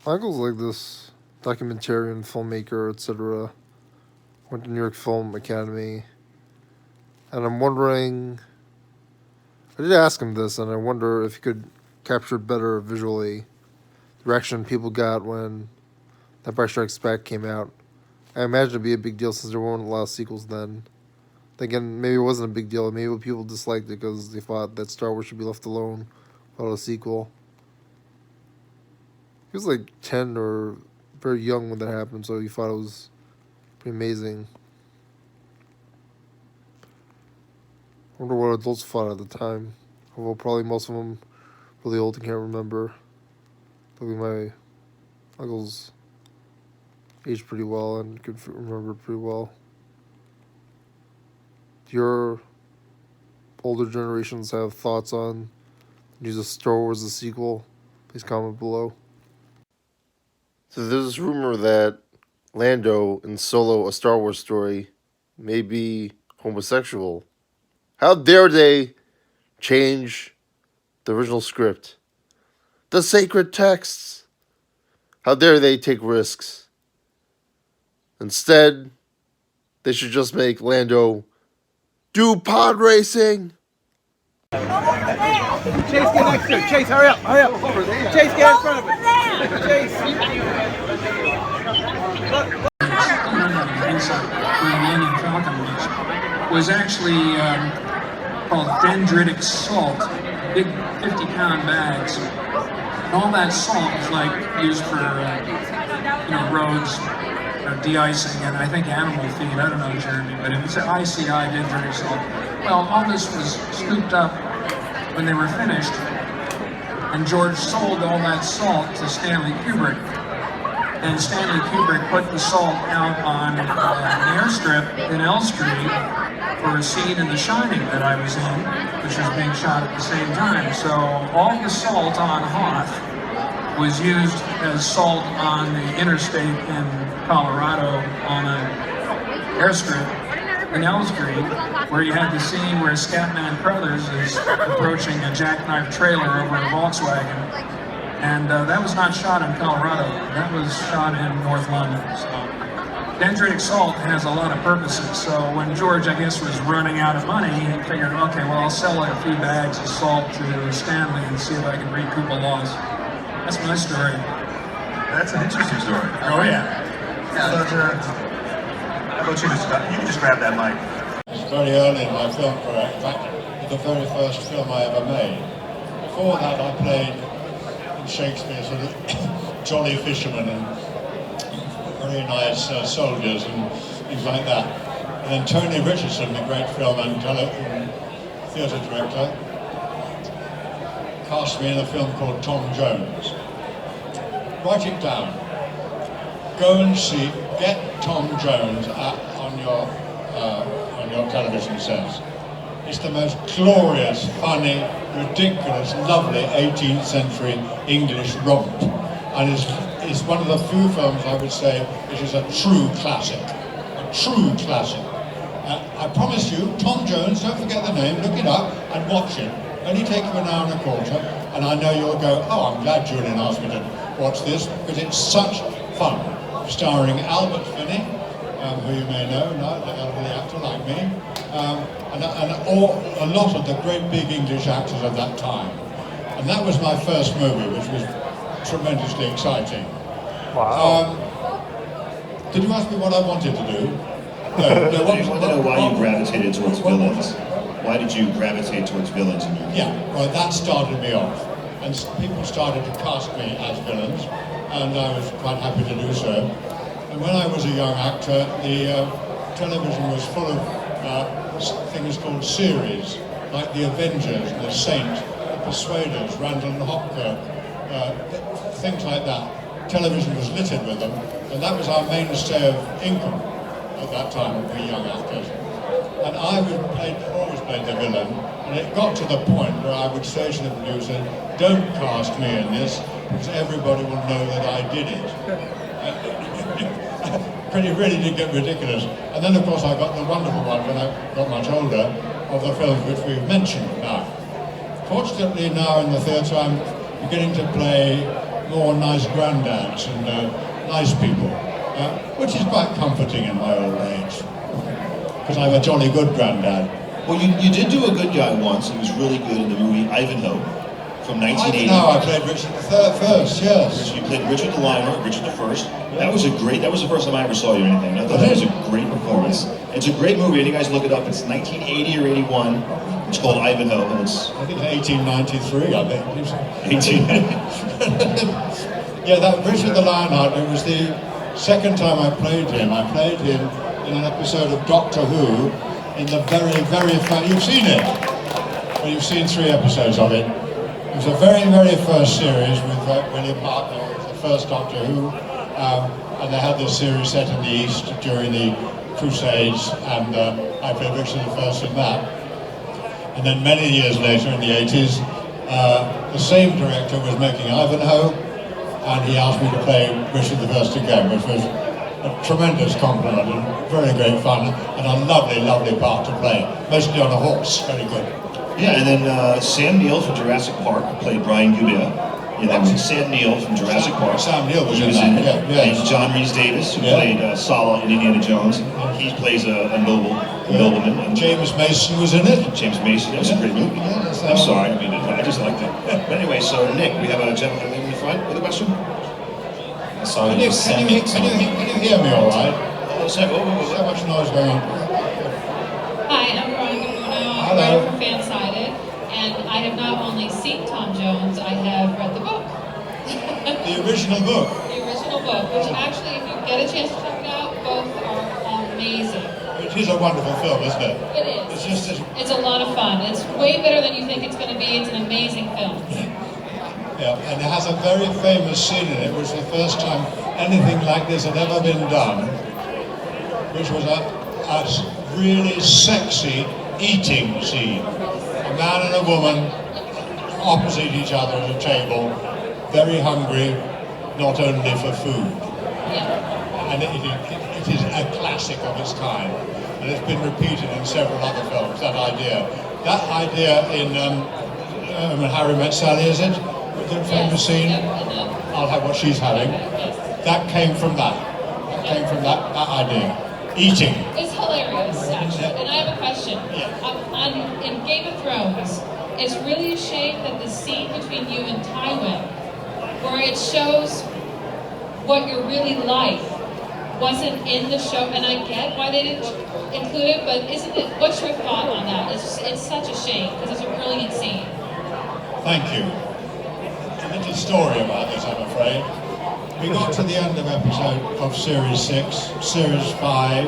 Michael's like this documentarian filmmaker, etc. Went to New York Film Academy, and I'm wondering. I did ask him this, and I wonder if he could capture better visually the reaction people got when Empire Strikes Back came out. I imagine it'd be a big deal since there weren't a lot of sequels then. Thinking maybe it wasn't a big deal. Maybe people disliked it because they thought that Star Wars should be left alone without a sequel. He was like 10 or very young when that happened, so he thought it was pretty amazing. I wonder what adults thought at the time. Although probably most of them really old and can't remember. Probably my uncle's aged pretty well and could remember pretty well. Do your older generations have thoughts on the news of Star Wars the sequel? Please comment below. So there's this rumor that Lando in Solo, a Star Wars story, may be homosexual. How dare they change the original script? The sacred texts. How dare they take risks? Instead, they should just make Lando do pod racing. Chase, get next to it. Chase, hurry up, hurry up. Chase, get in front of it. Chase. Inside where the Millennium Falcon was actually called dendritic salt, big 50-pound bags. And all that salt was like used for roads, de-icing, and I think animal feed. I don't know, Jeremy, but it was ICI dendritic salt. Well, all this was scooped up when they were finished, and George sold all that salt to Stanley Kubrick. And Stanley Kubrick put the salt out on the airstrip in Elstree for a scene in The Shining that I was in, which was being shot at the same time. So all the salt on Hoth was used as salt on the interstate in Colorado on an airstrip in Elstree, where you had the scene where Scatman Crothers is approaching a jackknife trailer over a Volkswagen. And that was not shot in Colorado. That was shot in North London. So dendritic salt has a lot of purposes. So when George, I guess, was running out of money, he figured, okay, well, I'll sell like a few bags of salt to Stanley and see if I can recoup a loss. That's my story. That's an interesting story. Oh, yeah. How about you, Mr. Scott? You can just grab that mic. It's very early in my film career. In fact, the very first film I ever made. Before that, I played Shakespeare sort of jolly fishermen and very nice soldiers and things like that. And then Tony Richardson, the great film and theatre director, cast me in a film called Tom Jones. Write it down. Go and see, get Tom Jones on your television sets. It's the most glorious, funny, ridiculous, lovely 18th century English romp. And it's one of the few films I would say it is a true classic. A true classic. I promise you, Tom Jones, don't forget the name, look it up and watch it. Only take you an hour and a quarter, and I know you'll go, oh, I'm glad Julian asked me to watch this, because it's such fun. Starring Albert Finney, who you may know, an elderly actor like me, and a lot of the great big English actors of that time. And that was my first movie, which was tremendously exciting. Wow. Did you ask me what I wanted to do? No, I want to know why you gravitated towards villains. Why did you gravitate towards villains in your film? Yeah, well, that started me off. And people started to cast me as villains, and I was quite happy to do so. And when I was a young actor, the television was full of things called series, like The Avengers, The Saint, The Persuaders, Randall and Hopkirk, things like that. Television was littered with them, and that was our mainstay of income at that time, we young actors. And I always played the villain, and it got to the point where I would say to the producer, don't cast me in this, because everybody will know that I did it. Really did get ridiculous. And then of course I got the wonderful one when I got much older, of the films which we've mentioned now. Fortunately now in the theatre I'm beginning to play more nice granddads and nice people, which is quite comforting in my old age, because I'm a jolly good granddad. Well, you did do a good guy once. It was really good in the movie Ivanhoe from 1980. I played Richard III first, yes. You played Richard the Lionheart, Richard the First. That was the first time I ever saw you or anything. I thought that was a great performance. It's a great movie, and you guys look it up. It's 1980 or 81. It's called Ivanhoe, and it's... I think it's 1893, I think. 18... Yeah, that Richard the Lionheart, it was the second time I played him. I played him in an episode of Doctor Who in the very first... You've seen it? Well, you've seen 3 episodes of it. It was the very first series with William Hartnell, the first Doctor Who, and they had this series set in the East during the Crusades, and I played Richard I in that. And then many years later, in the 80s, the same director was making Ivanhoe, and he asked me to play Richard I again, which was a tremendous compliment and very great fun, and a lovely part to play, mostly on a horse, very good. Yeah, and then Sam Neill from Jurassic Park played Brian Goodale. And that was Sam Neill from Jurassic Park. Sam Neill was He in that, yeah. And John Rhys Davis, who played Sala in Indiana Jones. He plays a nobleman. And James Mason was in it. James Mason, that was a great movie. I'm sorry, I just liked it. But anyway, so Nick, we have a gentleman in the front with a question. Can you hear me all right? So much noise going on. Hi, I'm Veronica Bruno. I'm a writer for Fansided, and I have not only seen Tom Jones, I have read the book. The original book? The original book, which actually, if you get a chance to check it out, both are amazing. It is a wonderful film, isn't it? It is. It's just It's a lot of fun. It's way better than you think it's going to be. It's an amazing film. Yeah, and it has a very famous scene in it, which was the first time anything like this had ever been done, which was a really sexy eating scene. A man and a woman opposite each other at a table, very hungry, not only for food. Yeah. And it is a classic of its kind, and it's been repeated in several other films, that idea. That idea in When Harry Met Sally, is it? The famous scene? I'll have what she's having. That came from that. That came from that idea. Eating. It's hilarious, actually. And I have a question. In Game of Thrones, it's really a shame that the scene between you and Tywin, where it shows what you're really like, wasn't in the show. And I get why they didn't include it, but isn't it? What's your thought on that? It's such a shame because it's a brilliant scene. Thank you. A little story about this, I'm afraid. We got to the end of Series 6, Series 5,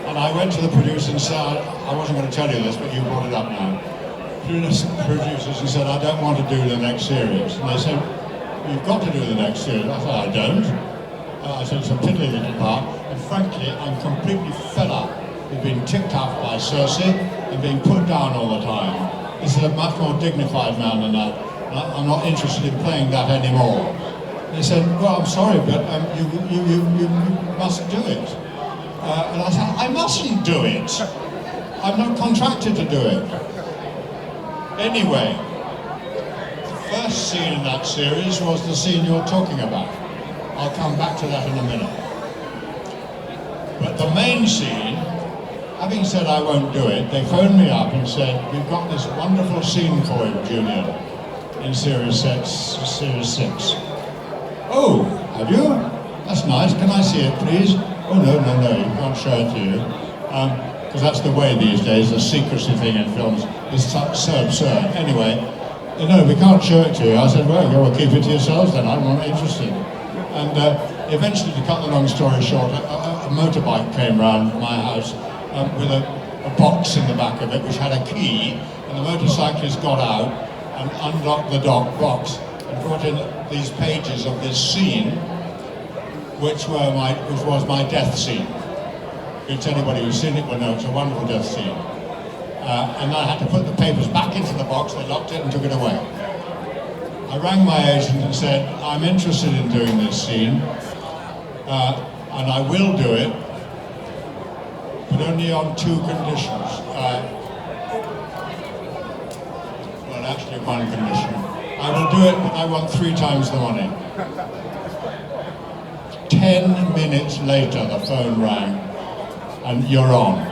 and I went to the producers and said, I wasn't going to tell you this, but you brought it up now. Producers and said, I don't want to do the next series. And they said, you've got to do the next series. I said, I don't. I said, it's a piddly little part. And frankly, I'm completely fed up with being ticked off by Cersei and being put down all the time. This is a much more dignified man than that. I'm not interested in playing that anymore. They said, well, I'm sorry, but you must do it. And I said, I mustn't do it. I'm not contracted to do it. Anyway, the first scene in that series was the scene you're talking about. I'll come back to that in a minute. But the main scene, having said I won't do it, they phoned me up and said, we've got this wonderful scene for you, Julian, in Series 6. Oh, have you? That's nice. Can I see it, please? Oh, no, you can't show it to you. Because that's the way these days, the secrecy thing in films is so absurd. Anyway, no, we can't show it to you. I said, well, you'll keep it to yourselves then. I'm not interested. And eventually, to cut the long story short, a motorbike came round my house with a box in the back of it, which had a key, and the motorcyclist got out and unlocked the box and brought in these pages of this scene, which was my death scene. It's anybody who's seen it will know it's a wonderful death scene. And I had to put the papers back into the box, they locked it and took it away. I rang my agent and said, I'm interested in doing this scene, and I will do it, but only on 2 conditions. Well, actually one condition. I will do it, but I want 3 times the money. 10 minutes later, the phone rang, and you're on.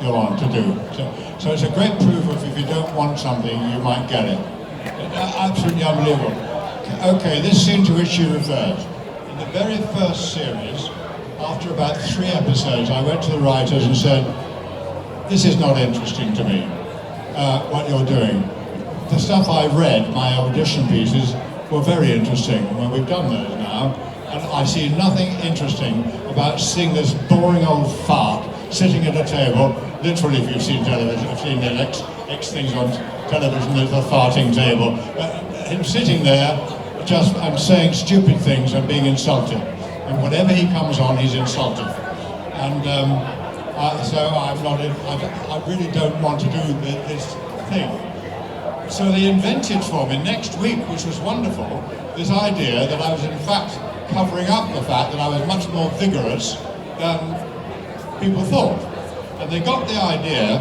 You're on to do. So it's a great proof of if you don't want something, you might get it. Absolutely unbelievable. Okay, this scene to which you referred. In the very first series, after about 3 episodes, I went to the writers and said, this is not interesting to me, what you're doing. The stuff I read, my audition pieces, were very interesting. Well, we've done those now, and I see nothing interesting about seeing this boring old fart sitting at a table. Literally, if you've seen television, I've seen the X things on television, there's a farting table. Him sitting there, just and saying stupid things and being insulted. And whenever he comes on, he's insulted. And so I'm not. I really don't want to do this thing. So they invented for me next week, which was wonderful, this idea that I was in fact covering up the fact that I was much more vigorous than people thought. And they got the idea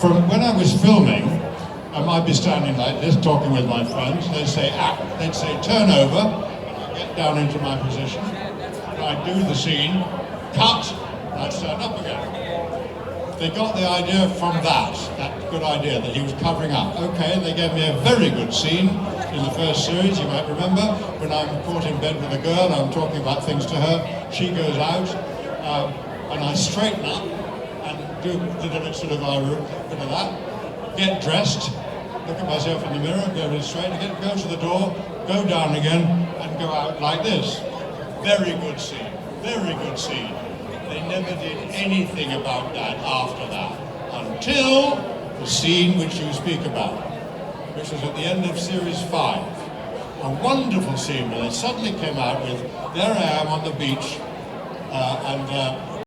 from when I was filming. I might be standing like this, talking with my friends. They'd say act. They'd say turn over. I'd get down into my position. And I'd do the scene. Cut. And I'd stand up again. They got the idea from that good idea that he was covering up. Okay, they gave me a very good scene in the first series. You might remember when I'm caught in bed with a girl. I'm talking about things to her. She goes out, and I straighten up and do a little sort of bit of that. Get dressed, look at myself in the mirror, go really straight again, go to the door, go down again, and go out like this. Very good scene, very good scene. They never did anything about that after that, until the scene which you speak about, which was at the end of series 5. A wonderful scene where they suddenly came out with, there I am on the beach, and